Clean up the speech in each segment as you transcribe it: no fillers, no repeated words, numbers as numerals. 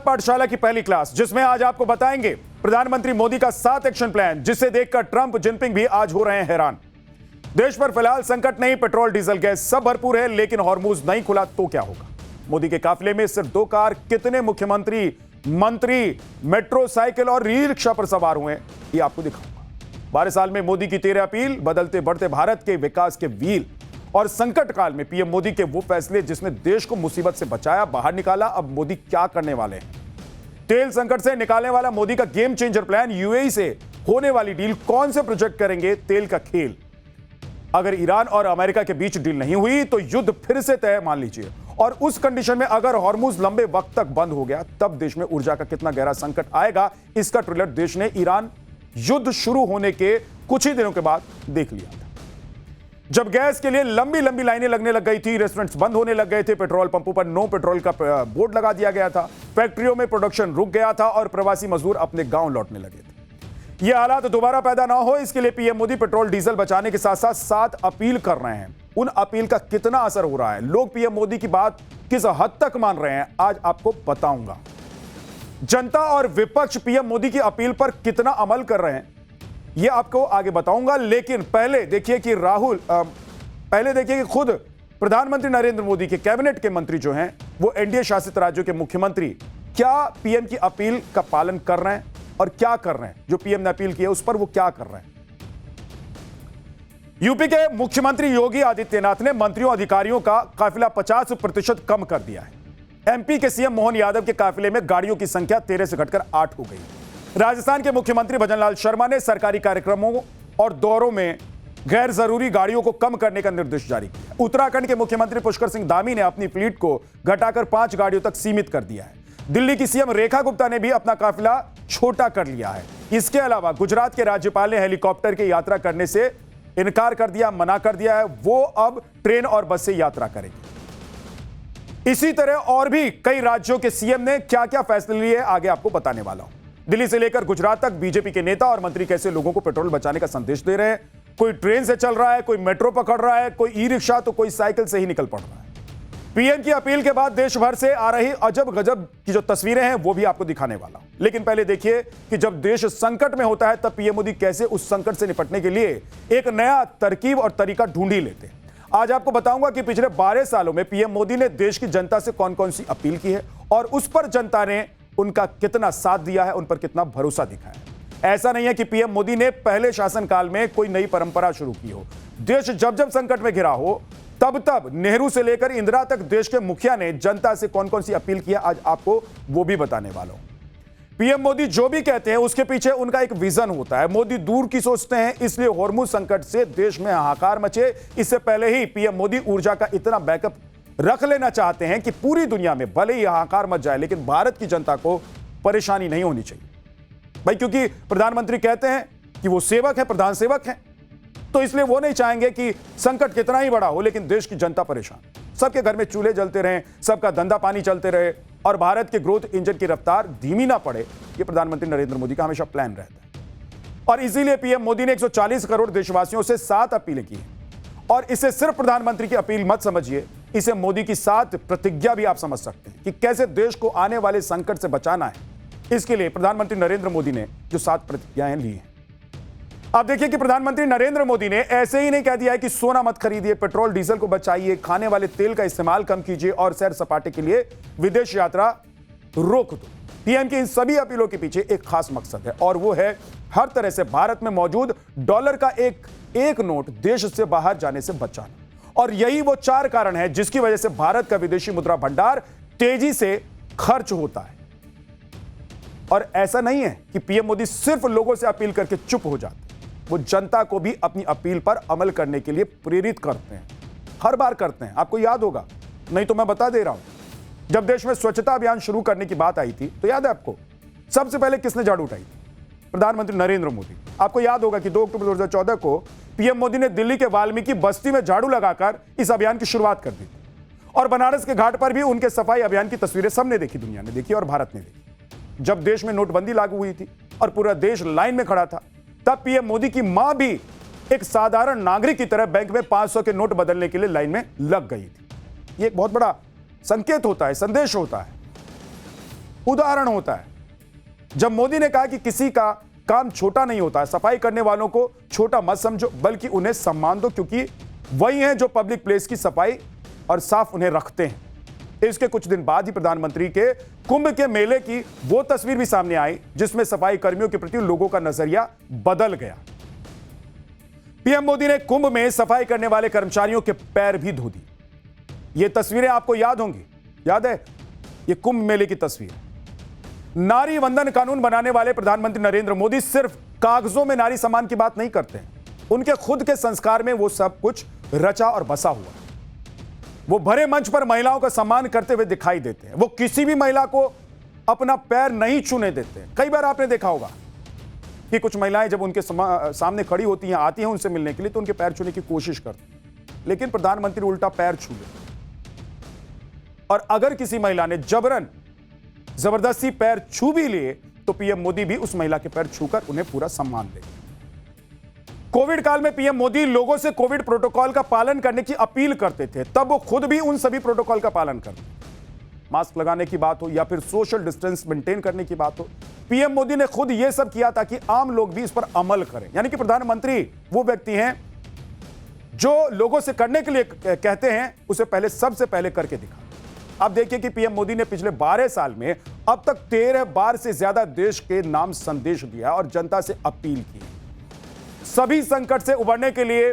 पाठशाला की पहली क्लास, जिसमें आज आपको बताएंगे प्रधानमंत्री मोदी का 7 एक्शन प्लान, जिसे देखकर ट्रंप, जिनपिंग भी आज हो रहे हैं हैरान। देश पर फिलहाल संकट नहीं, पेट्रोल डीजल गैस सब भरपूर है, लेकिन हॉर्मुज नहीं खुला तो क्या होगा? मोदी के काफिले में सिर्फ 2 कार, कितने मुख्यमंत्री, मंत्री, मेट्रो, साइकिल और ई रिक्शा पर सवार हुए, ये आपको दिखाऊंगा। 12 साल में मोदी की 13 अपील, बदलते बढ़ते भारत के विकास के व्हील और संकट काल में पीएम मोदी के वो फैसले जिसने देश को मुसीबत से बचाया, बाहर निकाला। अब मोदी क्या करने वाले हैं? तेल संकट से निकालने वाला मोदी का गेम चेंजर प्लान, यूएई से होने वाली डील, कौन से प्रोजेक्ट करेंगे तेल का खेल? अगर ईरान और अमेरिका के बीच डील नहीं हुई तो युद्ध फिर से तय मान लीजिए, और उस कंडीशन में अगर हॉर्मुज लंबे वक्त तक बंद हो गया, तब देश में ऊर्जा का कितना गहरा संकट आएगा, इसका ट्रेलर देश ने ईरान युद्ध शुरू होने के कुछ ही दिनों के बाद देख लिया था। जब गैस के लिए लंबी लंबी लाइनें लगने लग गई थी, रेस्टोरेंट्स बंद होने लग गए थे, पेट्रोल पंपों पर नो पेट्रोल का बोर्ड लगा दिया गया था, फैक्ट्रियों में प्रोडक्शन रुक गया था और प्रवासी मजदूर अपने गांव लौटने लगे थे। ये हालात दोबारा पैदा ना हो, इसके लिए पीएम मोदी पेट्रोल डीजल बचाने के साथ साथ 7 अपील कर रहे हैं। उन अपील का कितना असर हो रहा है, लोग पीएम मोदी की बात किस हद तक मान रहे हैं, आज आपको बताऊंगा। जनता और विपक्ष पीएम मोदी की अपील पर कितना अमल कर रहे हैं, यह आपको आगे बताऊंगा। लेकिन पहले देखिए कि खुद प्रधानमंत्री नरेंद्र मोदी के कैबिनेट के मंत्री जो हैं, वो एनडीए शासित राज्यों के मुख्यमंत्री क्या पीएम की अपील का पालन कर रहे हैं और क्या कर रहे हैं? जो पीएम ने अपील की है उस पर वो क्या कर रहे हैं? यूपी के मुख्यमंत्री योगी आदित्यनाथ ने मंत्रियों अधिकारियों का काफिला 50% कम कर दिया है। एमपी के सीएम मोहन यादव के काफिले में गाड़ियों की संख्या 13 से घटकर 8 हो गई। राजस्थान के मुख्यमंत्री भजनलाल शर्मा ने सरकारी कार्यक्रमों और दौरों में गैर जरूरी गाड़ियों को कम करने का निर्देश जारी किया। उत्तराखंड के मुख्यमंत्री पुष्कर सिंह धामी ने अपनी फ्लीट को घटाकर 5 गाड़ियों तक सीमित कर दिया है। दिल्ली की सीएम रेखा गुप्ता ने भी अपना काफिला छोटा कर लिया है। इसके अलावा गुजरात के राज्यपाल ने हेलीकॉप्टर की यात्रा करने से इनकार कर दिया, मना कर दिया है। वो अब ट्रेन और बस से यात्रा करेंगे। इसी तरह और भी कई राज्यों के सीएम ने क्या क्या फैसले लिए, आगे आपको बताने वाला हूं। दिल्ली से लेकर गुजरात तक बीजेपी के नेता और मंत्री कैसे लोगों को पेट्रोल बचाने का संदेश दे रहे हैं। कोई ट्रेन से चल रहा है, कोई मेट्रो पकड़ रहा है, कोई ई रिक्शा, तो कोई साइकिल से ही निकल पड़ रहा है। पीएम की अपील के बाद देश भर से आ रही अजब गजब की जो तस्वीरें हैं वो भी आपको दिखाने वाला हूं। लेकिन पहले देखिए कि जब देश संकट में होता है तब पीएम मोदी कैसे उस संकट से निपटने के लिए एक नया तरकीब और तरीका ढूंढ ही लेते हैं। आज आपको बताऊंगा कि पिछले 12 सालों में पीएम मोदी ने देश की जनता से कौन कौन सी अपील की है और उस पर जनता ने उनका कितना साथ दिया है, उन पर कितना भरोसा दिखाया है। ऐसा नहीं है कि पीएम मोदी ने पहले शासनकाल में कोई नई परंपरा शुरू की हो। देश जब जब संकट में घिरा हो तब तब नेहरू से लेकर इंदिरा तक देश के मुखिया ने जनता से कौन कौन सी अपील किया, आज आपको वो भी बताने वाला हूं। पीएम मोदी जो भी कहते हैं उसके पीछे उनका एक विजन होता है। मोदी दूर की सोचते हैं, इसलिए हॉर्मुज संकट से देश में हाहाकार मचे। इससे पहले ही पीएम मोदी ऊर्जा का इतना बैकअप रख लेना चाहते हैं कि पूरी दुनिया में भले ही हाहाकार मच जाए, लेकिन भारत की जनता को परेशानी नहीं होनी चाहिए भाई, क्योंकि प्रधानमंत्री कहते हैं कि वो सेवक है, प्रधान सेवक है, तो इसलिए वो नहीं चाहेंगे कि संकट कितना ही बड़ा हो लेकिन देश की जनता परेशान, सबके घर में चूल्हे जलते रहें, सबका धंधा पानी चलते रहे और भारत के ग्रोथ इंजन की रफ्तार धीमी ना पड़े। ये प्रधानमंत्री नरेंद्र मोदी का हमेशा प्लान रहता है। और इसीलिए पीएम मोदी ने 140 करोड़ देशवासियों से 7 अपीलें की हैं। और इसे सिर्फ प्रधानमंत्री की अपील मत समझिए, इसे मोदी की 7 प्रतिज्ञा भी आप समझ सकते हैं कि कैसे देश को आने वाले संकट से बचाना है। इसके लिए प्रधानमंत्री नरेंद्र मोदी ने जो 7 प्रतिज्ञाएं ली हैं। अब देखिए कि प्रधानमंत्री नरेंद्र मोदी ने ऐसे ही नहीं कह दिया है कि सोना मत खरीदिए, पेट्रोल डीजल को बचाइए, खाने वाले तेल का इस्तेमाल कम कीजिए और सैर सपाटे के लिए विदेश यात्रा रोक दो। पीएम की इन सभी अपीलों के पीछे एक खास मकसद है और वो है हर तरह से भारत में मौजूद डॉलर का एक नोट देश से बाहर जाने से बचाना। और यही वो 4 कारण है जिसकी वजह से भारत का विदेशी मुद्रा भंडार तेजी से खर्च होता है। और ऐसा नहीं है कि पीएम मोदी सिर्फ लोगों से अपील करके चुप हो जाते, वो जनता को भी अपनी अपील पर अमल करने के लिए प्रेरित करते हैं, हर बार करते हैं। आपको याद होगा, नहीं तो मैं बता दे रहा हूं, जब देश में स्वच्छता अभियान शुरू करने की बात आई थी तो याद है आपको सबसे पहले किसने झाड़ू उठाई थी? प्रधानमंत्री नरेंद्र मोदी। आपको याद होगा कि 2 अक्टूबर 2014 को पीएम मोदी ने दिल्ली के वाल्मीकि बस्ती में झाड़ू लगाकर इस अभियान की शुरुआत कर दी थी। और बनारस के घाट पर भी उनके सफाई अभियान की तस्वीरें सबने देखी, दुनिया ने देखी और भारत ने देखी। जब देश में नोटबंदी लागू हुई थी और पूरा देश लाइन में खड़ा था, तब पीएम मोदी की मां भी एक साधारण नागरिक की तरह बैंक में 500 के नोट बदलने के लिए लाइन में लग गई थी। यह एक बहुत बड़ा संकेत होता है, संदेश होता है। उदाहरण होता है। जब मोदी ने कहा कि किसी का काम छोटा नहीं होता है, सफाई करने वालों को छोटा मत समझो बल्कि उन्हें सम्मान दो, क्योंकि वही हैं जो पब्लिक प्लेस की सफाई और साफ उन्हें रखते हैं। इसके कुछ दिन बाद ही प्रधानमंत्री के कुंभ के मेले की वो तस्वीर भी सामने आई जिसमें सफाई कर्मियों के प्रति लोगों का नजरिया बदल गया। पीएम मोदी ने कुंभ में सफाई करने वाले कर्मचारियों के पैर भी धो दिए। ये तस्वीरें आपको याद होंगी, याद है? ये कुंभ मेले की तस्वीर। नारी वंदन कानून बनाने वाले प्रधानमंत्री नरेंद्र मोदी सिर्फ कागजों में नारी सम्मान की बात नहीं करते हैं, उनके खुद के संस्कार में वो सब कुछ रचा और बसा हुआ है। वो भरे मंच पर महिलाओं का सम्मान करते हुए दिखाई देते हैं। वो किसी भी महिला को अपना पैर नहीं छूने देते। कई बार आपने देखा होगा कि कुछ महिलाएं जब उनके सामने खड़ी होती हैं, आती हैं उनसे मिलने के लिए, तो उनके पैर छूने की कोशिश करती हैं, लेकिन प्रधानमंत्री उल्टा पैर छू लेते। और अगर किसी महिला ने जबरदस्ती पैर छू भी लिए तो पीएम मोदी भी उस महिला के पैर छूकर उन्हें पूरा सम्मान देंगे। कोविड काल में पीएम मोदी लोगों से कोविड प्रोटोकॉल का पालन करने की अपील करते थे, तब वो खुद भी उन सभी प्रोटोकॉल का पालन करते। मास्क लगाने की बात हो या फिर सोशल डिस्टेंस मेंटेन करने की बात हो, पीएम मोदी ने खुद यह सब किया ताकि आम लोग भी इस पर अमल करें। यानी कि प्रधानमंत्री वो व्यक्ति हैं जो लोगों से करने के लिए कहते हैं, उसे पहले सबसे पहले करके दिखा। अब देखिए कि पीएम मोदी ने पिछले 12 साल में अब तक 13 बार से ज्यादा देश के नाम संदेश दिया और जनता से अपील की। सभी संकट से उबरने के लिए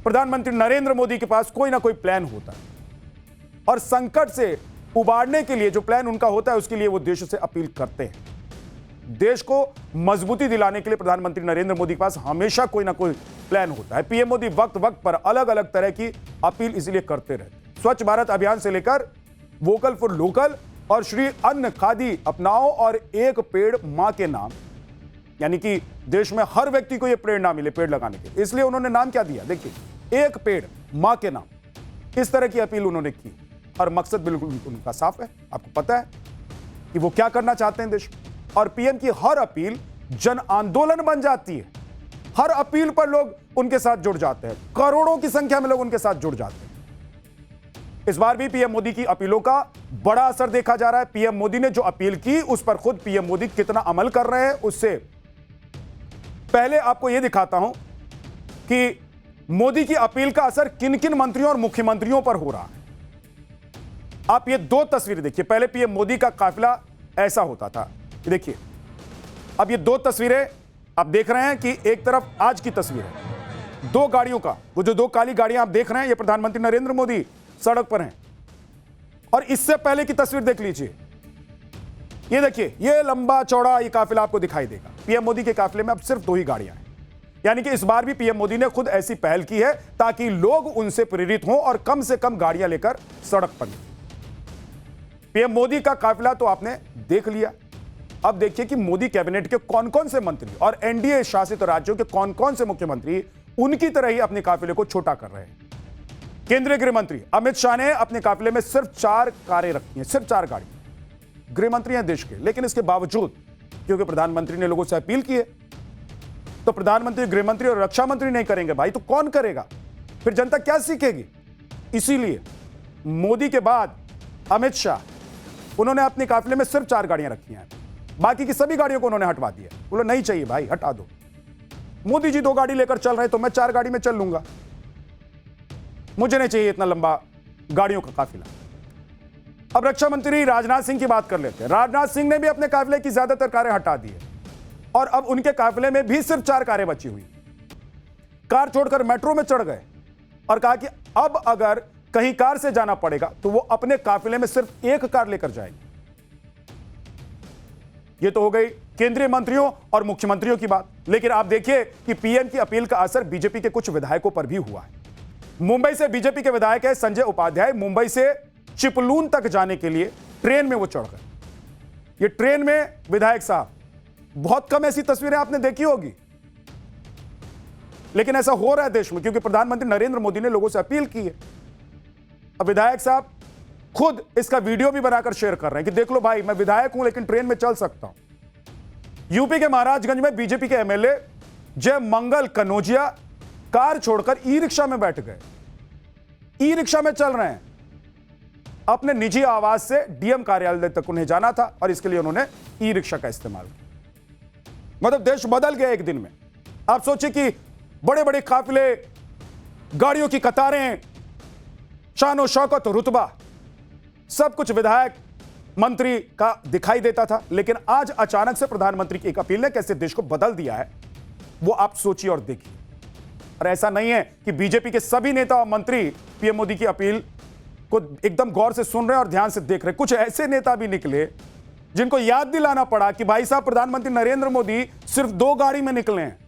प्रधानमंत्री नरेंद्र मोदी के पास कोई ना कोई प्लान होता है, और संकट से उबारने के लिए जो प्लान उनका होता है उसके लिए वो देश से अपील करते हैं। देश को मजबूती दिलाने के लिए प्रधानमंत्री नरेंद्र मोदी के पास हमेशा कोई ना कोई प्लान होता है। पीएम मोदी वक्त वक्त पर अलग अलग तरह की अपील इसलिए करते रहते। स्वच्छ भारत अभियान से लेकर वोकल फॉर लोकल और श्री अन्न खादी अपनाओ और एक पेड़ मां के नाम, यानी कि देश में हर व्यक्ति को यह प्रेरणा मिले पेड़ लगाने के, इसलिए उन्होंने नाम क्या दिया, देखिए, एक पेड़ मां के नाम। इस तरह की अपील उन्होंने की और मकसद बिल्कुल उनका साफ है। आपको पता है कि वो क्या करना चाहते हैं देश में, और पीएम की हर अपील जन आंदोलन बन जाती है। हर अपील पर लोग उनके साथ जुड़ जाते हैं, करोड़ों की संख्या में लोग उनके साथ जुड़ जाते हैं। इस बार भी पीएम मोदी की अपीलों का बड़ा असर देखा जा रहा है। पीएम मोदी ने जो अपील की उस पर खुद पीएम मोदी कितना अमल कर रहे हैं, उससे पहले आपको यह दिखाता हूं कि मोदी की अपील का असर किन किन मंत्रियों और मुख्यमंत्रियों पर हो रहा है। आप ये दो तस्वीरें देखिए। पहले पीएम मोदी का काफिला ऐसा होता था, देखिए। अब ये दो तस्वीरें आप देख रहे हैं कि एक तरफ आज की तस्वीर है, दो गाड़ियों का, वो जो दो काली गाड़ियां आप देख रहे हैं, ये प्रधानमंत्री नरेंद्र मोदी सड़क पर हैं। और इससे पहले की तस्वीर देख लीजिए, ये देखिए, ये लंबा चौड़ा ये काफिला आपको दिखाई देगा। पीएम मोदी के काफिले में अब सिर्फ दो ही गाड़ियां हैं। यानी कि इस बार भी पीएम मोदी ने खुद ऐसी पहल की है ताकि लोग उनसे प्रेरित हों और कम से कम गाड़ियां लेकर सड़क पर निकलें। पीएम मोदी का काफिला तो आपने देख लिया। अब देखिए कि मोदी कैबिनेट के कौन कौन से मंत्री और एनडीए शासित राज्यों के कौन कौन से मुख्यमंत्री उनकी तरह ही अपने काफिले को छोटा कर रहे हैं। केंद्रीय गृह मंत्री अमित शाह ने अपने काफिले में सिर्फ 4 कारें रखी हैं, सिर्फ 4 गाड़ी। गृह मंत्री हैं देश के, लेकिन इसके बावजूद क्योंकि प्रधानमंत्री ने लोगों से अपील की है, तो प्रधानमंत्री, गृह मंत्री और रक्षा मंत्री नहीं करेंगे भाई, तो कौन करेगा? फिर जनता क्या सीखेगी? इसीलिए मोदी के बाद अमित शाह, उन्होंने अपने काफिले में सिर्फ 4 गाड़ियां रखी हैं, बाकी की सभी गाड़ियों को उन्होंने हटवा दिया। बोलो नहीं चाहिए भाई, हटा दो। मोदी जी 2 गाड़ी लेकर चल रहे हैं तो मैं 4 गाड़ी में चल लूंगा, मुझे नहीं चाहिए इतना लंबा गाड़ियों का काफिला। अब रक्षा मंत्री राजनाथ सिंह की बात कर लेते हैं। राजनाथ सिंह ने भी अपने काफिले की ज्यादातर कारें हटा दी है और अब उनके काफिले में भी सिर्फ 4 कारें बची हुई। कार छोड़कर मेट्रो में चढ़ गए और कहा कि अब अगर कहीं कार से जाना पड़ेगा तो वो अपने काफिले में सिर्फ 1 कार लेकर जाएंगे। ये तो हो गई केंद्रीय मंत्रियों और मुख्यमंत्रियों की बात, लेकिन आप देखिए कि पीएम की अपील का असर बीजेपी के कुछ विधायकों पर भी हुआ है। मुंबई से बीजेपी के विधायक है संजय उपाध्याय, मुंबई से चिपलून तक जाने के लिए ट्रेन में वो चढ़ गए। ये ट्रेन में विधायक साहब, बहुत कम ऐसी तस्वीरें आपने देखी होगी, लेकिन ऐसा हो रहा है देश में क्योंकि प्रधानमंत्री नरेंद्र मोदी ने लोगों से अपील की है। अब विधायक साहब खुद इसका वीडियो भी बनाकर शेयर कर रहे हैं कि देख लो भाई, मैं विधायक हूं लेकिन ट्रेन में चल सकता हूं। यूपी के महाराजगंज में बीजेपी के एमएलए जय मंगल कनौजिया कार छोड़कर ई रिक्शा में बैठ गए, ई रिक्शा में चल रहे हैं। अपने निजी आवास से डीएम कार्यालय तक उन्हें जाना था और इसके लिए उन्होंने ई रिक्शा का इस्तेमाल किया। मतलब देश बदल गया एक दिन में। आप सोचिए कि बड़े बड़े काफिले, गाड़ियों की कतारें, शान और शौकत और रुतबा, सब कुछ विधायक मंत्री का दिखाई देता था। लेकिन आज अचानक से प्रधानमंत्री की एक अपील ने कैसे देश को बदल दिया है, वो आप सोचिए और देखिए। और ऐसा नहीं है कि बीजेपी के सभी नेता और मंत्री पीएम मोदी की अपील को एकदम गौर से सुन रहे हैं और ध्यान से देख रहे हैं। कुछ ऐसे नेता भी निकले जिनको याद दिलाना पड़ा कि भाई साहब, प्रधानमंत्री नरेंद्र मोदी सिर्फ 2 गाड़ी में निकले हैं।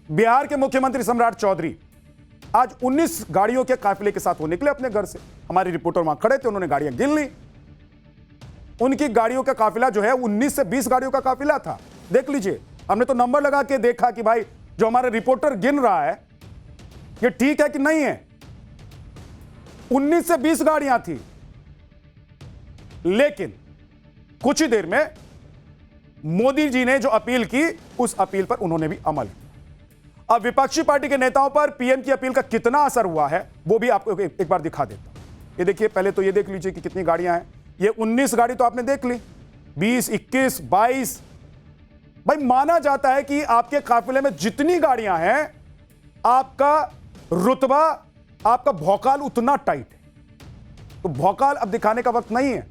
बिहार के मुख्यमंत्री सम्राट चौधरी आज 19 गाड़ियों के काफिले के साथ वो निकले अपने घर से। हमारे रिपोर्टर वहां खड़े थे, उन्होंने गाड़ियां गिन ली। उनकी गाड़ियों का काफिला जो है 19 से 20 गाड़ियों का काफिला था। देख लीजिए, हमने तो नंबर लगा के देखा कि भाई जो हमारा रिपोर्टर गिन रहा है ये ठीक है कि नहीं है। 19 से 20 गाड़ियां थी। लेकिन कुछ ही देर में मोदी जी ने जो अपील की, उस अपील पर उन्होंने भी अमल किया। अब विपक्षी पार्टी के नेताओं पर पीएम की अपील का कितना असर हुआ है वो भी आपको एक बार दिखा देता हूं। ये देखिए, पहले तो ये देख लीजिए कि कितनी गाड़ियां हैं। ये 19 गाड़ी तो आपने देख ली, 20, 21, 22। भाई माना जाता है कि आपके काफिले में जितनी गाड़ियां हैं, आपका रुतबा, आपका भौकाल उतना टाइट है। तो भौकाल अब दिखाने का वक्त नहीं है,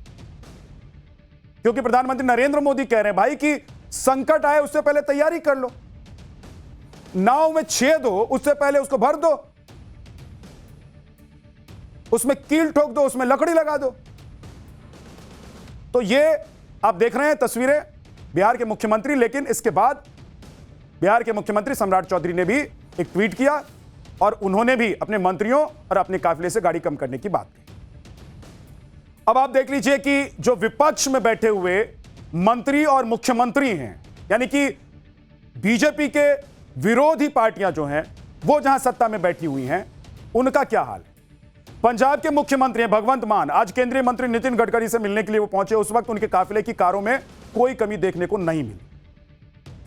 क्योंकि प्रधानमंत्री नरेंद्र मोदी कह रहे हैं भाई कि संकट आए उससे पहले तैयारी कर लो। नाव में छेद हो उससे पहले उसको भर दो, उसमें कील ठोक दो, उसमें लकड़ी लगा दो। तो ये आप देख रहे हैं तस्वीरें बिहार के मुख्यमंत्री। लेकिन इसके बाद बिहार के मुख्यमंत्री सम्राट चौधरी ने भी एक ट्वीट किया और उन्होंने भी अपने मंत्रियों और अपने काफिले से गाड़ी कम करने की बात की। अब आप देख लीजिए कि जो विपक्ष में बैठे हुए मंत्री और मुख्यमंत्री हैं, यानी कि बीजेपी के विरोधी पार्टियां जो हैं वो जहां सत्ता में बैठी हुई हैं, उनका क्या हाल है। पंजाब के मुख्यमंत्री हैं भगवंत मान, आज केंद्रीय मंत्री नितिन गडकरी से मिलने के लिए वो पहुंचे। उस वक्त उनके काफिले की कारों में कोई कमी देखने को नहीं मिली।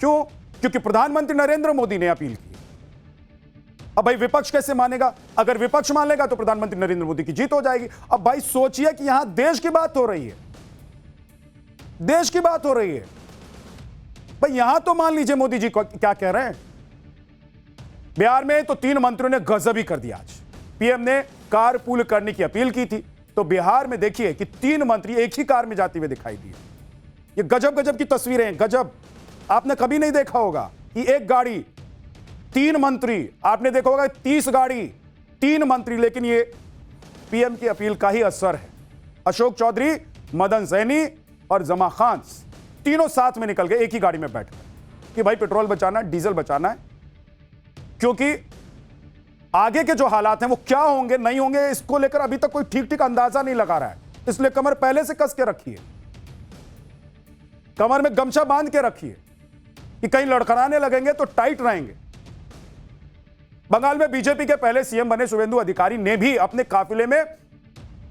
क्यों? क्योंकि प्रधानमंत्री नरेंद्र मोदी ने अपील की। अब भाई विपक्ष कैसे मानेगा? अगर विपक्ष मान लेगा तो प्रधानमंत्री नरेंद्र मोदी की जीत हो जाएगी। अब भाई सोचिए कि यहां देश की बात हो रही है, देश की बात हो रही है। भाई यहां तो मान लीजिए मोदी जी क्या कह रहे हैं। बिहार में तो 3 मंत्रियों ने गजब ही कर दिया। आज पीएम ने कार पूल करने की अपील की थी, तो बिहार में देखिए कि 3 मंत्री एक ही कार में जाते हुए दिखाई दिए। ये गजब गजब की तस्वीरें हैं, गजब। आपने कभी नहीं देखा होगा कि एक गाड़ी 3 मंत्री, आपने देखा होगा 30 गाड़ी 3 मंत्री। लेकिन ये पीएम की अपील का ही असर है। अशोक चौधरी, मदन सैनी और जमा खान तीनों साथ में निकल गए एक ही गाड़ी में बैठकर कि भाई पेट्रोल बचाना है, डीजल बचाना है। क्योंकि आगे के जो हालात हैं वो क्या होंगे नहीं होंगे, इसको लेकर अभी तक कोई ठीक अंदाजा नहीं लगा रहा है। इसलिए कमर पहले से कस के रखिए, कमर में गमछा बांध के रखिए कि कहीं लड़खड़ाने लगेंगे तो टाइट रहेंगे। बंगाल में बीजेपी के पहले सीएम बने शुवेंदु अधिकारी ने भी अपने काफिले में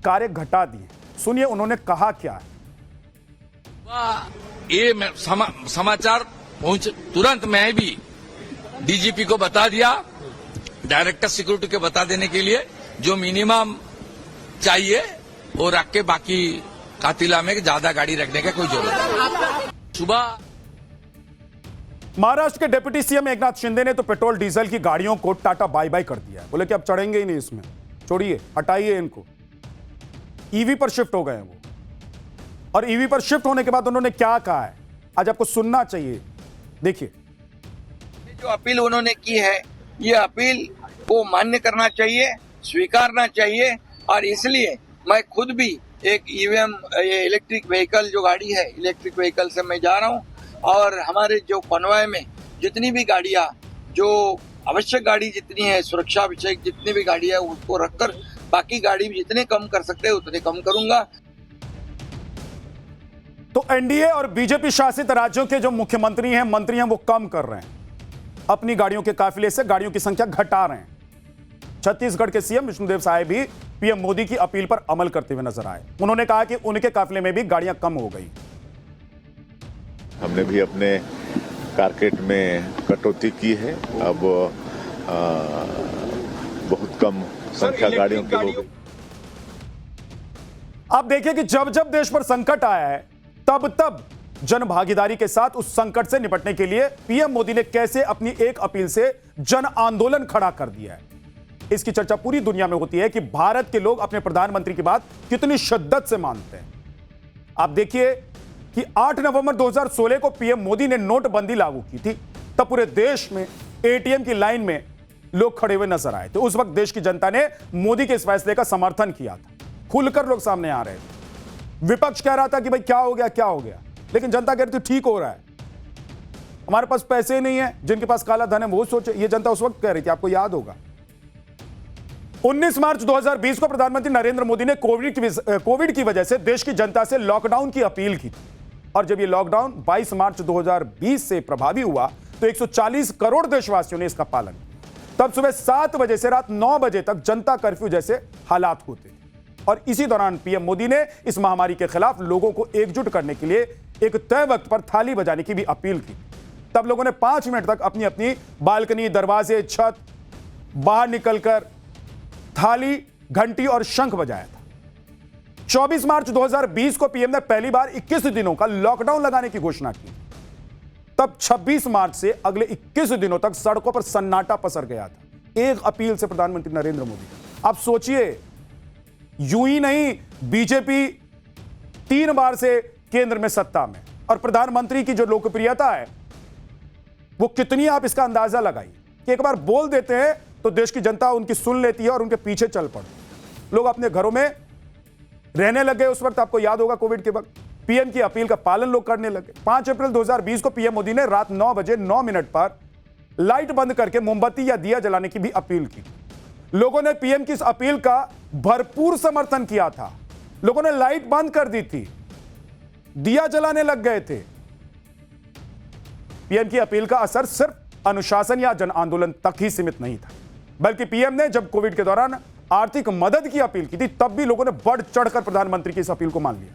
कार्य घटा दिए। सुनिए उन्होंने कहा क्या है। ये समाचार पहुंच तुरंत मैं भी डीजीपी को बता दिया, डायरेक्टर सिक्योरिटी को बता देने के लिए जो मिनिमम चाहिए वो रख के बाकी कातिला में ज्यादा गाड़ी रखने का कोई जरूरत नहीं। सुबह महाराष्ट्र के डिप्टी सीएम एकनाथ शिंदे ने तो पेट्रोल डीजल की गाड़ियों को टाटा बाय बाय कर दिया है। बोले कि अब चढ़ेंगे ही नहीं इसमें, छोड़िए, हटाइए इनको। ईवी पर शिफ्ट हो गए हैं वो। और ईवी पर शिफ्ट होने के बाद उन्होंने क्या कहा है, आज आपको सुनना चाहिए। देखिए, जो अपील उन्होंने की है, ये अपील को मान्य करना चाहिए, स्वीकारना चाहिए। और इसलिए मैं खुद भी एक ईवीएम, ये इलेक्ट्रिक व्हीकल जो गाड़ी है, इलेक्ट्रिक व्हीकल से मैं जा रहा हूँ। और हमारे जो कॉन्वॉय में जितनी भी गाड़ियां, जो आवश्यक गाड़ी जितनी है, सुरक्षा विषय जितनी भी गाड़ी है, उसको रखकर बाकी गाड़ी जितने कम कर सकते हैं उतने कम करूंगा। तो एनडीए और बीजेपी शासित राज्यों के जो मुख्यमंत्री हैं, मंत्री हैं, वो कम कर रहे हैं अपनी गाड़ियों के काफिले से, गाड़ियों की संख्या घटा रहे हैं। छत्तीसगढ़ के सीएम विष्णुदेव साय भी पीएम मोदी की अपील पर अमल करते हुए नजर आए। उन्होंने कहा कि उनके काफिले में भी गाड़ियां कम हो गई। हमने भी अपने कारकेट में कटौती की है। अब बहुत कम संख्या गाड़ियों की हो गई। आप देखिए कि जब जब देश पर संकट आया है तब तब जन भागीदारी के साथ उस संकट से निपटने के लिए पीएम मोदी ने कैसे अपनी एक अपील से जन आंदोलन खड़ा कर दिया है। इसकी चर्चा पूरी दुनिया में होती है कि भारत के लोग अपने प्रधानमंत्री की बात कितनी शिद्दत से मानते हैं। आप देखिए कि 8 नवंबर 2016 को पीएम मोदी ने नोटबंदी लागू की थी। तब पूरे देश में एटीएम की लाइन में लोग खड़े हुए नजर आए थे। उस वक्त देश की जनता ने मोदी के इस फैसले का समर्थन किया था। खुलकर लोग सामने आ रहे थे। विपक्ष कह रहा था कि भाई क्या हो गया क्या हो गया, लेकिन जनता कह रही थी ठीक हो रहा है, हमारे पास पैसे नहीं है, जिनके पास काला धन है वो सोचे। ये जनता उस वक्त कह रही थी, आपको याद होगा। 19 मार्च 2020 को प्रधानमंत्री नरेंद्र मोदी ने कोविड की वजह से देश की जनता से लॉकडाउन की अपील की थी। और जब यह लॉकडाउन 22 मार्च 2020 से प्रभावी हुआ तो 140 करोड़ देशवासियों ने इसका पालन किया। तब सुबह 7 बजे से रात 9 बजे तक जनता कर्फ्यू जैसे हालात होते थे। और इसी दौरान पीएम मोदी ने इस महामारी के खिलाफ लोगों को एकजुट करने के लिए एक तय वक्त पर थाली बजाने की भी अपील की। तब लोगों ने 5 मिनट तक अपनी अपनी बालकनी, दरवाजे, छत बाहर निकलकर थाली, घंटी और शंख बजाया था। 24 मार्च 2020 को पीएम ने पहली बार 21 दिनों का लॉकडाउन लगाने की घोषणा की। तब 26 मार्च से अगले 21 दिनों तक सड़कों पर सन्नाटा पसर गया था एक अपील से प्रधानमंत्री नरेंद्र मोदी। आप सोचिए, यूं ही नहीं, बीजेपी 3 बार से केंद्र में सत्ता में, और प्रधानमंत्री की जो लोकप्रियता है वो कितनी, आप इसका अंदाजा लगाइए कि एक बार बोल देते हैं तो देश की जनता उनकी सुन लेती है और उनके पीछे चल पड़ती। लोग अपने घरों में रहने लगे। उस वक्त आपको याद होगा कोविड के वक्त पीएम की अपील का पालन लोग करने लगे। 5 अप्रैल 2020 को पीएम मोदी ने रात 9 बजे 9 मिनट पर लाइट बंद करके मोमबत्ती या दिया जलाने की भी अपील की। लोगों ने पीएम की इस अपील का भरपूर समर्थन किया था। लोगों ने लाइट बंद कर दी थी, दिया जलाने लग गए थे। पीएम की अपील का असर सिर्फ अनुशासन या जन आंदोलन तक ही सीमित नहीं था, बल्कि पीएम ने जब कोविड के दौरान आर्थिक मदद की अपील की थी तब भी लोगों ने बढ़ चढ़कर प्रधानमंत्री की इस अपील को मान लिया।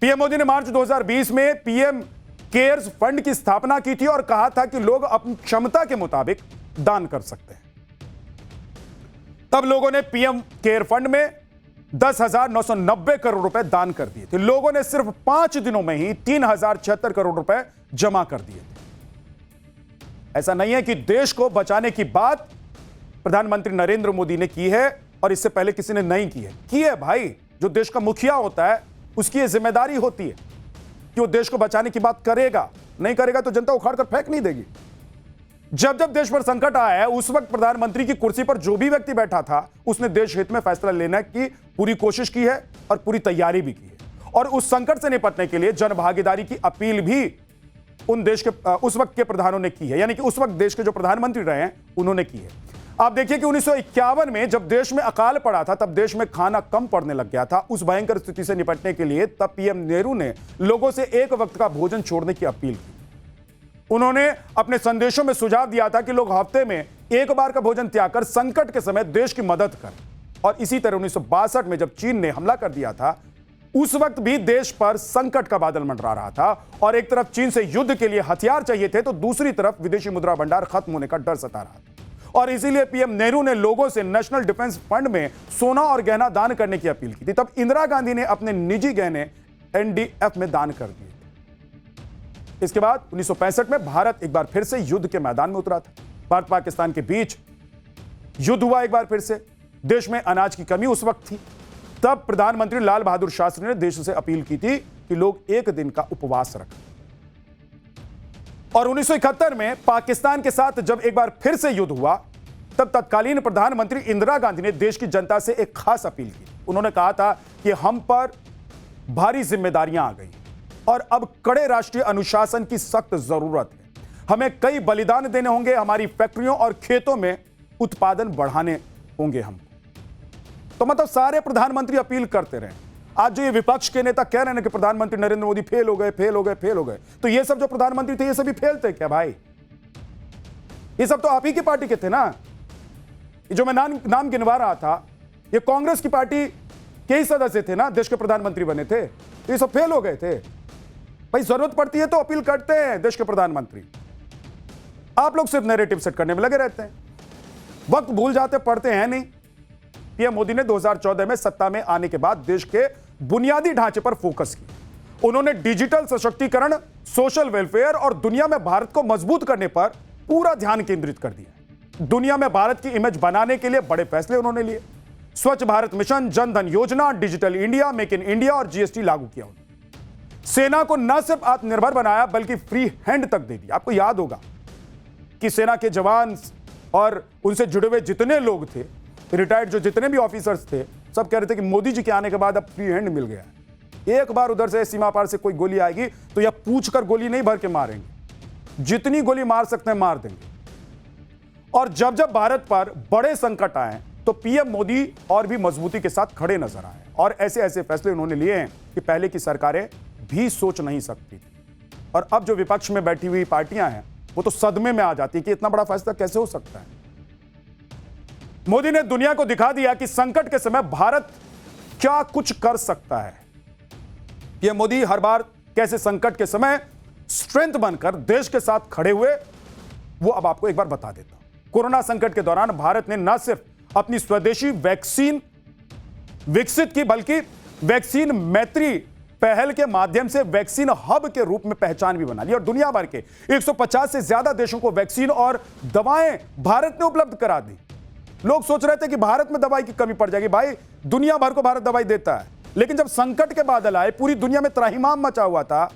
पीएम मोदी ने मार्च 2020 में पीएम केयर्स फंड की स्थापना की थी और कहा था कि लोग अपनी क्षमता के मुताबिक दान कर सकते हैं। तब लोगों ने पीएम केयर फंड में 10,990 करोड़ रुपए दान कर दिए थे। लोगों ने सिर्फ 5 दिनों में ही 3,076 करोड़ रुपए जमा कर दिए थे। ऐसा नहीं है कि देश को बचाने की बात प्रधानमंत्री नरेंद्र मोदी ने की है और इससे पहले किसी ने नहीं की है भाई। जो देश का मुखिया होता है उसकी यह जिम्मेदारी होती है कि वो देश को बचाने की बात करेगा। नहीं करेगा तो जनता उखाड़ कर फेंक नहीं देगी। जब जब देश पर संकट आया है उस वक्त प्रधानमंत्री की कुर्सी पर जो भी व्यक्ति बैठा था उसने देश हित में फैसला लेने की पूरी कोशिश की है और पूरी तैयारी भी की है। और उस संकट से निपटने के लिए जन भागीदारी की अपील भी उस वक्त के प्रधानों ने की है, यानी कि उस वक्त देश के जो प्रधानमंत्री रहे हैं उन्होंने की है। आप देखिए कि 1951 में जब देश में अकाल पड़ा था तब देश में खाना कम पड़ने लग गया था। उस भयंकर स्थिति से निपटने के लिए तब पीएम नेहरू ने लोगों से एक वक्त का भोजन छोड़ने की अपील की। उन्होंने अपने संदेशों में सुझाव दिया था कि लोग हफ्ते में एक बार का भोजन त्याग कर संकट के समय देश की मदद करें। और इसी तरह 1962 में जब चीन ने हमला कर दिया था उस वक्त भी देश पर संकट का बादल मंडरा रहा था और एक तरफ चीन से युद्ध के लिए हथियार चाहिए थे तो दूसरी तरफ विदेशी मुद्रा भंडार खत्म होने का डर सता रहा था। और इसीलिए पीएम नेहरू ने लोगों से नेशनल डिफेंस फंड में सोना और गहना दान करने की अपील की थी। तब इंदिरा गांधी ने अपने निजी गहने एनडीएफ में दान कर दिए थे। इसके बाद 1965 में भारत एक बार फिर से युद्ध के मैदान में उतरा था। भारत पाकिस्तान के बीच युद्ध हुआ एक बार फिर से। देश में अनाज की कमी उस वक्त थी। तब प्रधानमंत्री लाल बहादुर शास्त्री ने देश से अपील की थी कि लोग एक दिन का उपवास रखें। और 1971 में पाकिस्तान के साथ जब एक बार फिर से युद्ध हुआ तब तत्कालीन प्रधानमंत्री इंदिरा गांधी ने देश की जनता से एक खास अपील की। उन्होंने कहा था कि हम पर भारी जिम्मेदारियां आ गई और अब कड़े राष्ट्रीय अनुशासन की सख्त जरूरत है। हमें कई बलिदान देने होंगे। हमारी फैक्ट्रियों और खेतों में उत्पादन बढ़ाने होंगे हम। तो मतलब सारे प्रधानमंत्री अपील करते रहे। आज जो ये विपक्ष के नेता कह रहे हैं कि प्रधानमंत्री नरेंद्र मोदी फेल हो गए, तो ये सब जो प्रधानमंत्री थे ये सभी फेल थे क्या भाई? ये सब तो आप ही की पार्टी के थे ना। ये जो मैं नाम गिनवा रहा था ये कांग्रेस की पार्टी के ही सदस्य थे ना, देश के प्रधानमंत्री बने थे। तो ये सब फेल हो गए थे भाई। जरूरत पड़ती है तो अपील करते हैं देश के प्रधानमंत्री। आप लोग सिर्फ नैरेटिव सेट करने में लगे रहते हैं, वक्त भूल जाते, पढ़ते हैं नहीं। पीएम मोदी ने 2014 में सत्ता में आने के बाद देश के बुनियादी ढांचे पर फोकस किया। उन्होंने डिजिटल सशक्तिकरण, सोशल वेलफेयर और दुनिया में भारत को मजबूत करने पर पूरा ध्यान केंद्रित कर दिया। दुनिया में भारत की इमेज बनाने के लिए बड़े फैसले उन्होंने लिए। स्वच्छ भारत मिशन, जन धन योजना, digital India, make in India और जीएसटी लागू किया। सेना को न सिर्फ आत्मनिर्भर बनाया बल्कि फ्री हैंड तक दे दिया। आपको याद होगा कि सेना के जवान और उनसे जुड़े हुए जितने लोग थे, रिटायर्ड जो जितने भी ऑफिसर्स थे, सब कह रहे थे कि मोदी जी के आने के बाद अब फ्री हैंड मिल गया है। एक बार उधर से सीमा पार से कोई गोली आएगी तो यह पूछकर गोली नहीं भर के मारेंगे, जितनी गोली मार सकते हैं मार देंगे। और जब जब भारत पर बड़े संकट आए तो पीएम मोदी और भी मजबूती के साथ खड़े नजर आए और ऐसे ऐसे फैसले उन्होंने लिए हैं कि पहले की सरकारें भी सोच नहीं सकती थी। और अब जो विपक्ष में बैठी हुई पार्टियां हैं वो तो सदमे में आ जाती है कि इतना बड़ा फैसला कैसे हो सकता है। मोदी ने दुनिया को दिखा दिया कि संकट के समय भारत क्या कुछ कर सकता है। पीएम मोदी हर बार कैसे संकट के समय स्ट्रेंथ बनकर देश के साथ खड़े हुए, वो अब आपको एक बार बता देता हूं। कोरोना संकट के दौरान भारत ने न सिर्फ अपनी स्वदेशी वैक्सीन विकसित की बल्कि वैक्सीन मैत्री पहल के माध्यम से वैक्सीन हब के रूप में पहचान भी बना ली और दुनिया भर के 150 से ज्यादा देशों को वैक्सीन और दवाएं भारत ने उपलब्ध करा दी। लोग सोच रहे थे कि भारत में दवाई की कमी पड़ जाएगी। भाई, दुनिया भर को भारत दवाई देता है, लेकिन जब संकट के बादल आए, पूरी दुनिया में त्राहिमाम मचा हुआ था,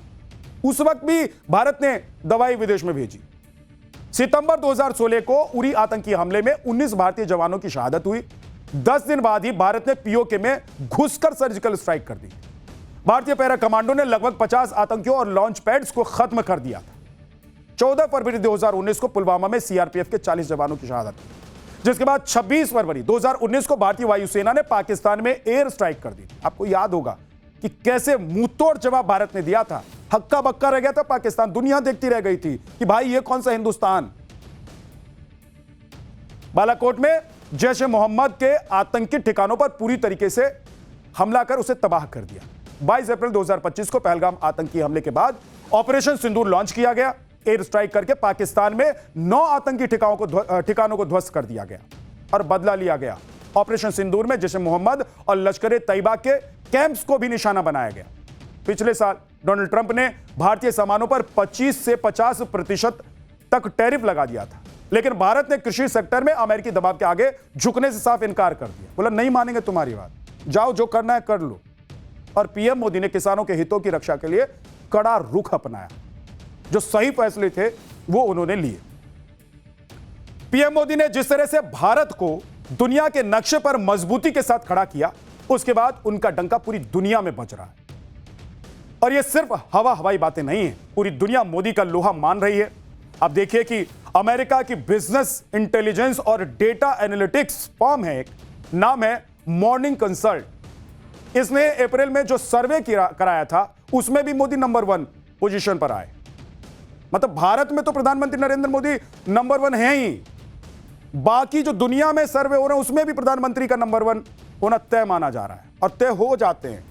उस वक्त भी भारत ने दवाई विदेश में भेजी। सितंबर 2016 को उरी आतंकी हमले में 19 भारतीय जवानों की शहादत हुई। 10 दिन बाद ही भारत ने पीओके में घुसकर सर्जिकल स्ट्राइक कर दी। भारतीय पैरा कमांडो ने लगभग 50 आतंकियों और लॉन्च पैड्स को खत्म कर दिया था। 14 फरवरी 2019 को पुलवामा में सीआरपीएफ के 40 जवानों की शहादत हुई, जिसके बाद 26 फरवरी 2019 को भारतीय वायुसेना ने पाकिस्तान में एयर स्ट्राइक कर दी। आपको याद होगा कि कैसे मुंहतोड़ जवाब भारत ने दिया था। हक्का बक्का रह गया था पाकिस्तान, दुनिया देखती रह गई थी कि भाई ये कौन सा हिंदुस्तान। बालाकोट में जैश ए मोहम्मद के आतंकी ठिकानों पर पूरी तरीके से हमला कर उसे तबाह कर दिया। 22 अप्रैल 2025 को पहलगाम आतंकी हमले के बाद ऑपरेशन सिंदूर लॉन्च किया गया। एयर स्ट्राइक करके पाकिस्तान में 9 आतंकी ठिकानों को ध्वस्त कर दिया गया और बदला लिया गया। ऑपरेशन सिंदूर में जैश ए मोहम्मद और लश्कर तैयबा के कैंप्स को भी निशाना बनाया गया। पिछले साल डोनाल्ड ट्रंप ने भारतीय सामानों पर 25 से 50% तक टैरिफ लगा दिया था, लेकिन भारत ने कृषि सेक्टर में अमेरिकी दबाव के आगे झुकने से साफ इनकार कर दिया। बोला नहीं मानेंगे तुम्हारी बात, जाओ जो करना है कर लो। और पीएम मोदी ने किसानों के हितों की रक्षा के लिए कड़ा रुख अपनाया। जो सही फैसले थे वो उन्होंने लिए। पीएम मोदी ने जिस तरह से भारत को दुनिया के नक्शे पर मजबूती के साथ खड़ा किया, उसके बाद उनका डंका पूरी दुनिया में बज रहा है। और ये सिर्फ हवाई बातें नहीं है, पूरी दुनिया मोदी का लोहा मान रही है। अब देखिए कि अमेरिका की बिजनेस इंटेलिजेंस और डेटा एनालिटिक्स फर्म है, एक नाम है मॉर्निंग कंसल्ट। इसने अप्रैल में जो सर्वे कराया था उसमें भी मोदी नंबर 1 पोजीशन पर आए। मतलब भारत में तो प्रधानमंत्री नरेंद्र मोदी नंबर 1 है ही, बाकी जो दुनिया में सर्वे हो रहे हैं उसमें भी प्रधानमंत्री का नंबर 1 होना तय माना जा रहा है और तय हो जाते हैं।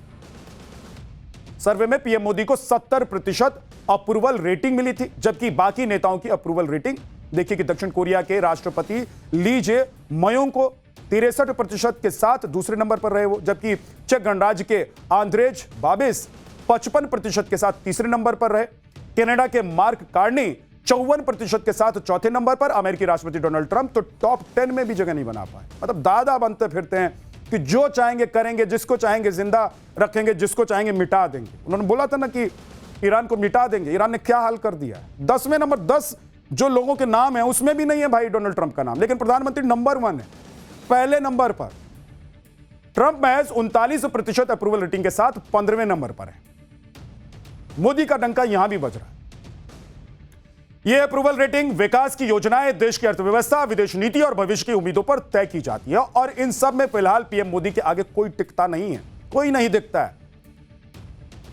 सर्वे में पीएम मोदी को 70% अप्रूवल रेटिंग मिली थी, जबकि बाकी नेताओं की अप्रूवल रेटिंग देखिए कि दक्षिण कोरिया के राष्ट्रपति ली जे मयोंग को 63% के साथ दूसरे नंबर पर रहे वो, जबकि चेक गणराज्य के आंद्रेज बाबिस 55% के साथ तीसरे नंबर पर रहे। कनाडा के मार्क कार्नी 54% के साथ चौथे नंबर पर। अमेरिकी राष्ट्रपति डोनाल्ड ट्रंप तो टॉप 10 में भी जगह नहीं बना पाए। मतलब दादा बनते फिरते हैं कि जो चाहेंगे करेंगे, जिसको चाहेंगे जिंदा रखेंगे, जिसको चाहेंगे मिटा देंगे। उन्होंने बोला था ना कि ईरान को मिटा देंगे, ईरान ने क्या हाल कर दिया है। 10वें नंबर 10 जो लोगों के नाम है उसमें भी नहीं है भाई डोनाल्ड ट्रंप का नाम, लेकिन प्रधानमंत्री नंबर 1 है, पहले नंबर पर। ट्रंप महज 39% अप्रूवल रेटिंग के साथ 15वें नंबर पर है। मोदी का डंका यहां भी बज रहा है। यह अप्रूवल रेटिंग विकास की योजनाएं, देश की अर्थव्यवस्था, विदेश नीति और भविष्य की उम्मीदों पर तय की जाती है और इन सब में फिलहाल पीएम मोदी के आगे कोई टिकता नहीं है, कोई नहीं दिखता है।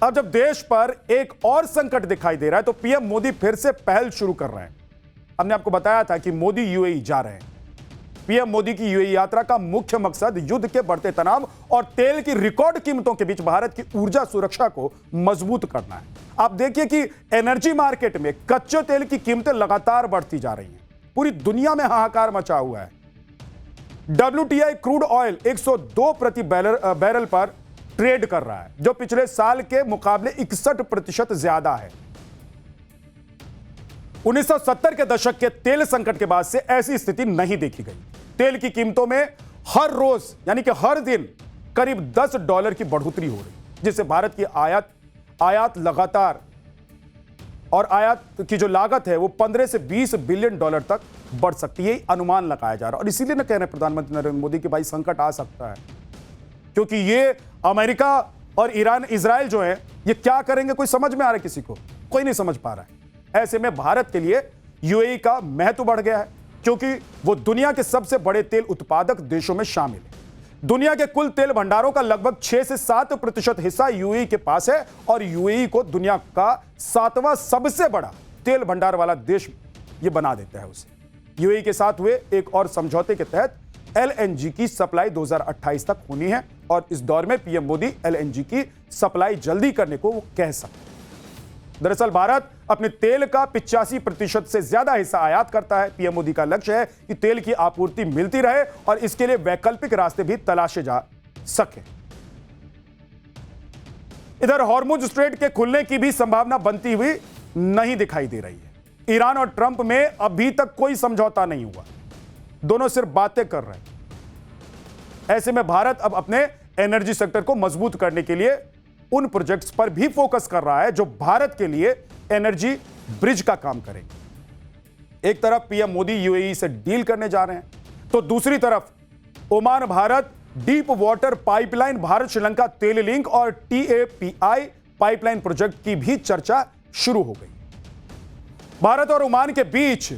अब जब देश पर एक और संकट दिखाई दे रहा है तो पीएम मोदी फिर से पहल शुरू कर रहे हैं। हमने आपको बताया था कि मोदी यूएई जा रहे हैं। पीएम मोदी की यूएई यात्रा का मुख्य मकसद युद्ध के बढ़ते तनाव और तेल की रिकॉर्ड कीमतों के बीच भारत की ऊर्जा सुरक्षा को मजबूत करना है। आप देखिए कि एनर्जी मार्केट में कच्चे तेल की कीमतें लगातार बढ़ती जा रही हैं, पूरी दुनिया में हाहाकार मचा हुआ है। WTI क्रूड ऑयल 102 प्रति बैरल पर ट्रेड कर रहा है, जो पिछले साल के मुकाबले 61% ज्यादा है। 1970 के दशक के तेल संकट के बाद से ऐसी स्थिति नहीं देखी गई। तेल की कीमतों में हर रोज यानी कि हर दिन करीब $10 की बढ़ोतरी हो रही, जिससे भारत की आयात लगातार और आयात की जो लागत है वो 15 से $20 बिलियन तक बढ़ सकती है, अनुमान लगाया जा रहा है। और इसीलिए ना कह रहे हैं प्रधानमंत्री नरेंद्र मोदी कि भाई संकट आ सकता है, क्योंकि ये अमेरिका और ईरान इजराइल जो है ये क्या करेंगे कोई समझ में आ रहा है किसी को? कोई नहीं समझ पा रहा है। ऐसे में भारत के लिए यूएई का महत्व बढ़ गया है, क्योंकि वो दुनिया के सबसे बड़े तेल उत्पादक देशों में शामिल है। दुनिया के कुल तेल भंडारों का लगभग 6 से 7% हिस्सा यूएई के पास है और यूएई को दुनिया का 7वां सबसे बड़ा तेल भंडार वाला देश ये बना देता है उसे। यूएई के साथ हुए एक और समझौते के तहत एलएनजी की सप्लाई 2028 तक होनी है और इस दौर में पीएम मोदी एलएनजी की सप्लाई जल्दी करने को वो कह सकते हैं। दरअसल भारत अपने तेल का 85% से ज्यादा हिस्सा आयात करता है। पीएम मोदी का लक्ष्य है कि तेल की आपूर्ति मिलती रहे और इसके लिए वैकल्पिक रास्ते भी तलाशे जा सके। इधर हॉर्मुज स्ट्रेट के खुलने की भी संभावना बनती हुई नहीं दिखाई दे रही है। ईरान और ट्रंप में अभी तक कोई समझौता नहीं हुआ, दोनों सिर्फ बातें कर रहे हैं। ऐसे में भारत अब अपने एनर्जी सेक्टर को मजबूत करने के लिए उन प्रोजेक्ट्स पर भी फोकस कर रहा है जो भारत के लिए एनर्जी ब्रिज का काम करेंगे। एक तरफ पीएम मोदी यूएई से डील करने जा रहे हैं, तो दूसरी तरफ Oman Bharat deep water pipeline, Bharat Sri Lanka तेल लिंक और टीएपीआई पाइपलाइन प्रोजेक्ट की भी चर्चा शुरू हो गई। भारत और ओमान के बीच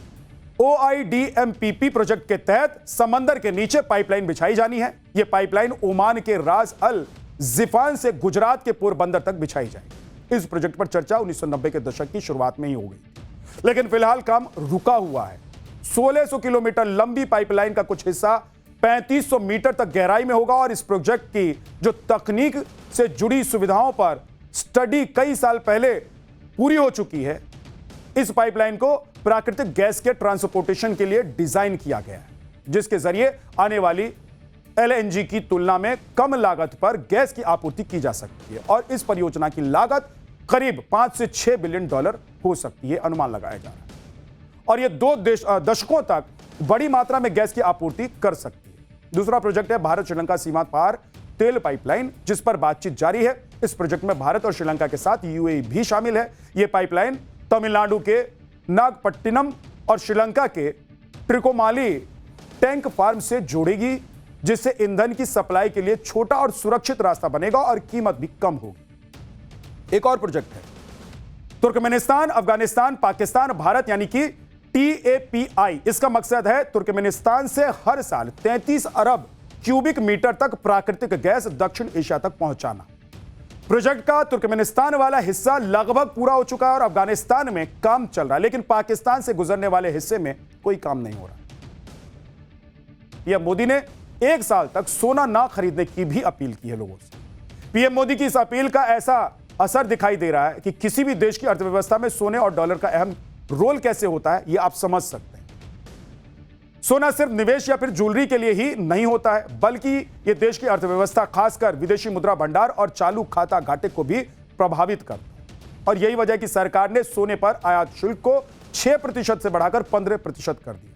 OIDMPP प्रोजेक्ट के तहत समंदर के नीचे पाइपलाइन बिछाई जानी है। यह पाइपलाइन ओमान के रास अल जिफान से गुजरात के पोरबंदर तक बिछाई जाएगी। इस प्रोजेक्ट पर चर्चा 1990 के दशक की शुरुआत में ही हो गई थी, लेकिन फिलहाल काम रुका हुआ है। 1600 किलोमीटर लंबी पाइपलाइन का कुछ हिस्सा 3500 मीटर तक गहराई में होगा और इस प्रोजेक्ट की जो तकनीक से जुड़ी सुविधाओं पर स्टडी कई साल पहले पूरी हो चुकी है। इस पाइपलाइन को प्राकृतिक गैस के ट्रांसपोर्टेशन के लिए डिजाइन किया गया है, जिसके जरिए आने वाली एलएनजी की तुलना में कम लागत पर गैस की आपूर्ति की जा सकती है और इस परियोजना की लागत करीब 5 से 6 बिलियन डॉलर हो सकती है, अनुमान लगाया जा रहा है। और यह 2 दशकों तक बड़ी मात्रा में गैस की आपूर्ति कर सकती है। दूसरा प्रोजेक्ट है भारत श्रीलंका सीमा पार तेल पाइपलाइन, जिस पर बातचीत जारी है। इस प्रोजेक्ट में भारत और श्रीलंका के साथ यूएई भी शामिल है। यह पाइपलाइन तमिलनाडु के नागपट्टिनम और श्रीलंका के ट्रिकोमाली टैंक फार्म से जोड़ेगी, जिससे ईंधन की सप्लाई के लिए छोटा और सुरक्षित रास्ता बनेगा और कीमत भी कम होगी। एक और प्रोजेक्ट है तुर्कमेनिस्तान, अफगानिस्तान, पाकिस्तान, भारत यानी कि टीएपीआई। इसका मकसद है तुर्कमेनिस्तान से हर साल 33 अरब क्यूबिक मीटर तक प्राकृतिक गैस दक्षिण एशिया तक पहुंचाना। प्रोजेक्ट का तुर्कमेनिस्तान वाला हिस्सा लगभग पूरा हो चुका है और अफगानिस्तान में काम चल रहा है, लेकिन पाकिस्तान से गुजरने वाले हिस्से में कोई काम नहीं हो रहा। पीएम मोदी ने 1 साल तक सोना ना खरीदने की भी अपील की है लोगों से। पीएम मोदी की इस अपील का ऐसा असर दिखाई दे रहा है कि किसी भी देश की अर्थव्यवस्था में सोने और डॉलर का अहम रोल कैसे होता है यह आप समझ सकते हैं। सोना सिर्फ निवेश या फिर ज्वेलरी के लिए ही नहीं होता है, बल्कि यह देश की अर्थव्यवस्था, खासकर विदेशी मुद्रा भंडार और चालू खाता घाटे को भी प्रभावित करता है। और यही वजह कि सरकार ने सोने पर आयात शुल्क को 6% से बढ़ाकर 15% कर दिया।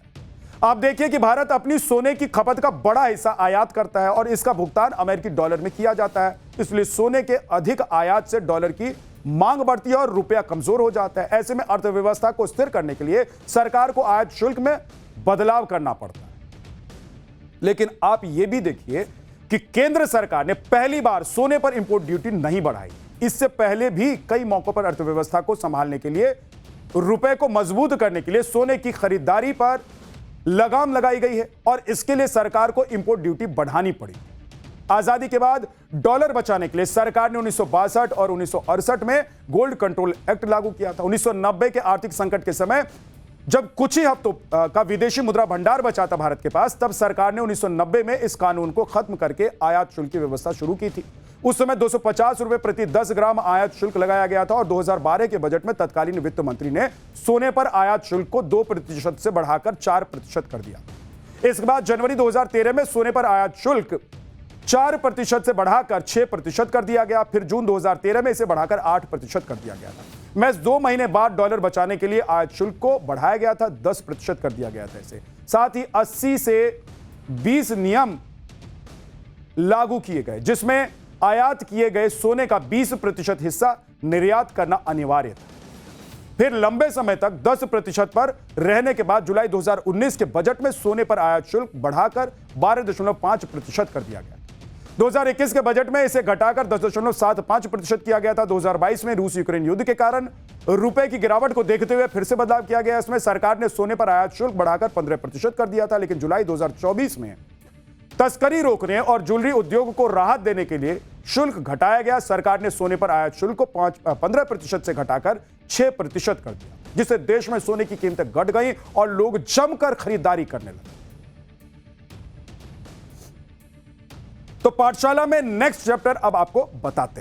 आप देखिए कि भारत अपनी सोने की खपत का बड़ा हिस्सा आयात करता है और इसका भुगतान अमेरिकी डॉलर में किया जाता है। इसलिए सोने के अधिक आयात से डॉलर की मांग बढ़ती है और रुपया कमजोर हो जाता है। ऐसे में अर्थव्यवस्था को स्थिर करने के लिए सरकार को आयात शुल्क में बदलाव करना पड़ता है। लेकिन आप यह भी देखिए कि केंद्र सरकार ने पहली बार सोने पर इंपोर्ट ड्यूटी नहीं बढ़ाई। इससे पहले भी कई मौकों पर अर्थव्यवस्था को संभालने के लिए, रुपए को मजबूत करने के लिए सोने की खरीदारी पर लगाम लगाई गई है और इसके लिए सरकार को इंपोर्ट ड्यूटी बढ़ानी पड़ी। आजादी के बाद डॉलर बचाने के लिए सरकार ने 1962 और 1968 में गोल्ड कंट्रोल एक्ट लागू किया था। 1990 के आर्थिक संकट के समय जब कुछ ही हफ्तों का विदेशी मुद्रा भंडार बचा था भारत के पास, तब सरकार ने 1990 में इस कानून को खत्म करके आयात शुल्क की व्यवस्था शुरू की थी। उस समय 250 रुपए प्रति 10 ग्राम आयात शुल्क लगाया गया था और 2012 के बजट में तत्कालीन वित्त मंत्री ने सोने पर आयात शुल्क को 2% से बढ़ाकर 4% कर दिया। इसके बाद जनवरी 2013 में सोने पर आयात शुल्क 4% से बढ़ाकर 6% कर दिया गया। फिर जून 2013 में इसे बढ़ाकर 8% कर दिया गया था। महज 2 महीने बाद डॉलर बचाने के लिए आयात शुल्क को बढ़ाया गया था, 10% कर दिया गया था इसे। साथ ही 80 से 20 नियम लागू किए गए, जिसमें आयात किए गए सोने का 20% हिस्सा निर्यात करना अनिवार्य था। फिर लंबे समय तक 10% पर रहने के बाद जुलाई 2019 के बजट में सोने पर आयात शुल्क बढ़ाकर 12.5% कर दिया गया। 2021 के बजट में इसे घटाकर 10.75% किया गया था। 2022 में रूस यूक्रेन युद्ध के कारण रुपए की गिरावट को देखते हुए फिर से बदलाव किया गया। इसमें सरकार ने सोने पर आयात शुल्क बढ़ाकर 15% कर दिया था, लेकिन जुलाई 2024 में तस्करी रोकने और ज्वेलरी उद्योग को राहत देने के लिए शुल्क घटाया गया। सरकार ने सोने पर आयात शुल्क को 15% से घटाकर 6% कर दिया, जिससे देश में सोने की कीमतें घट गई और लोग जमकर खरीदारी करने लगे। तो पाठशाला में नेक्स्ट चैप्टर अब आपको बताते हैं।